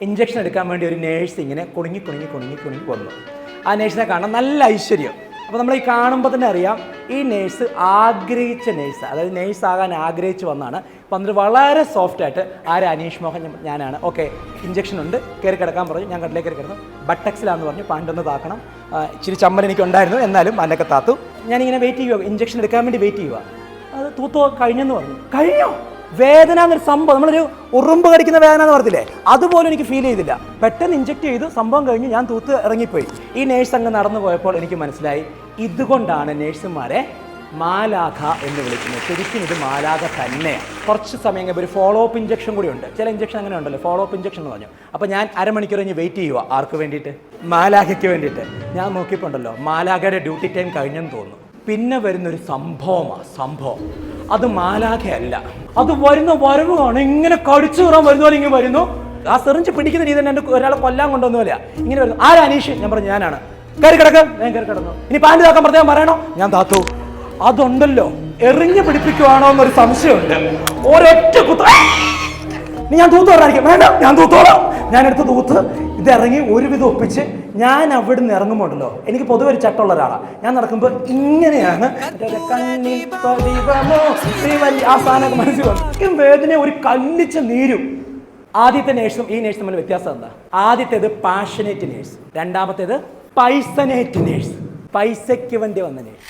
Injection എടുക്കാൻ വേണ്ടി ഒരു നേഴ്സ് ഇങ്ങനെ കുണുങ്ങി വന്നു. ആ നേഴ്സിനെ കാണാൻ നല്ല ഐശ്വര്യം. അപ്പോൾ നമ്മൾ ഈ കാണുമ്പോൾ തന്നെ അറിയാം ഈ നേഴ്സ് ആഗ്രഹിച്ച നേഴ്സ്, അതായത് നേഴ്സ് ആകാൻ ആഗ്രഹിച്ച് വന്നാണ്. വന്നിട്ട് വളരെ സോഫ്റ്റായിട്ട് അനീഷ് മോഹൻ ഞാനാണ്, ഓക്കെ ഇഞ്ചക്ഷൻ ഉണ്ട്, കയറി കിടക്കാൻ പറഞ്ഞു. ഞാൻ കട്ടിലേക്ക് കയറി കിടന്നു. ബട്ടക്സിലാന്ന് പറഞ്ഞു, പാണ്ടൊന്ന് താക്കണം. ഇച്ചിരി ചമ്മൽ എനിക്കുണ്ടായിരുന്നു, എന്നാലും അതിനൊക്കെ താത്തു. ഞാനിങ്ങനെ വെയിറ്റ് ചെയ്യുക, ഇഞ്ചക്ഷൻ എടുക്കാൻ വേണ്ടി വെയിറ്റ് ചെയ്യുക. അത് തൂത്തോ കഴിഞ്ഞെന്ന് പറഞ്ഞു. കഴിഞ്ഞോ? വേദന എന്നൊരു സംഭവം, നമ്മളൊരു ഉറുമ്പ് കടിക്കുന്ന വേദന എന്ന് പറഞ്ഞില്ലേ, അതുപോലും എനിക്ക് ഫീൽ ചെയ്തില്ല. പെട്ടെന്ന് ഇഞ്ചക്ട് ചെയ്തു, സംഭവം കഴിഞ്ഞ് ഞാൻ തൂത്ത് ഇറങ്ങിപ്പോയി. ഈ നേഴ്സ് അങ്ങ് നടന്നു പോയപ്പോൾ എനിക്ക് മനസ്സിലായി ഇതുകൊണ്ടാണ് നേഴ്സുമാരെ മാലാഖ എന്ന് വിളിക്കുന്നത്. ശരിക്കും ഇത് മാലാഖ തന്നെയാണ്. കുറച്ച് സമയം കഴിയുമ്പോൾ ഒരു ഫോളോ അപ്പ് ഇഞ്ചക്ഷൻ കൂടി ഉണ്ട്. ചില ഇഞ്ചക്ഷൻ അങ്ങനെ ഉണ്ടല്ലോ, ഫോളോ അപ്പ് ഇഞ്ചക്ഷൻ എന്ന് പറഞ്ഞു. അപ്പോൾ ഞാൻ അരമണിക്കൂർ കഴിഞ്ഞ് വെയിറ്റ് ചെയ്യുക. ആർക്ക് വേണ്ടിയിട്ട്? മാലാഖയ്ക്ക് വേണ്ടിയിട്ട്. ഞാൻ നോക്കിയപ്പോൾ ഉണ്ടല്ലോ മാലാഖയുടെ ഡ്യൂട്ടി ടൈം കഴിഞ്ഞെന്ന് തോന്നുന്നു. പിന്നെ വരുന്നൊരു സംഭവം അത് മാലാഖയല്ല, അത് വരുന്ന വരവാണ്. ഇങ്ങനെ കടിച്ചു കയറാൻ വരുന്ന പോലെ ഇങ്ങനെ വരുന്നു. ആ സെറിഞ്ച് പിടിക്കുന്ന രീതി തന്നെ എൻ്റെ ഒരാളെ കൊല്ലാൻ കൊണ്ടുവന്ന പോലെയാ. ഇങ്ങനെ വരുന്നു. അനീഷ്? ഞാൻ പറഞ്ഞു ഞാനാണ്. കയറി കിടക്കാം. ഞാൻ കയറി കിടന്നു. ഇനി പാൻറ് താക്കാൻ പ്രത്യേകം പറയണോ? ഞാൻ താത്തു. അതുണ്ടല്ലോ എറിഞ്ഞ് പിടിപ്പിക്കുവാണോ എന്നൊരു സംശയമുണ്ട്. ഒരൊറ്റ കുത്ത് ഞാൻ തൂത്ത് പറഞ്ഞായിരിക്കും. വേണ്ട, ഞാൻ തൂത്തോളാം. ഞാൻ എടുത്ത് തൂത്ത് ഇതിറങ്ങി ഒരുവിധം ഒപ്പിച്ച് ഞാൻ അവിടെ നിന്ന് ഇറങ്ങുമ്പോണ്ടല്ലോ, എനിക്ക് പൊതുവെ ഒരു ചട്ടമുള്ള ഒരാളാണ്. ഞാൻ നടക്കുമ്പോൾ ഇങ്ങനെയാണ് ആ സാധനമൊക്കെ മനസ്സിൽ വന്നു. വേദന ഒരു കല്ലിച്ച നീരും. ആദ്യത്തെ നേഴ്സും ഈ നേഴ്സും തമ്മിൽ വ്യത്യാസം എന്താ? ആദ്യത്തേത് പാഷനേറ്റ് നേഴ്സ്, രണ്ടാമത്തേത് പൈസനേറ്റ് നേഴ്സ്. പൈസയ്ക്ക് വേണ്ടി വന്ന നേഴ്സ്.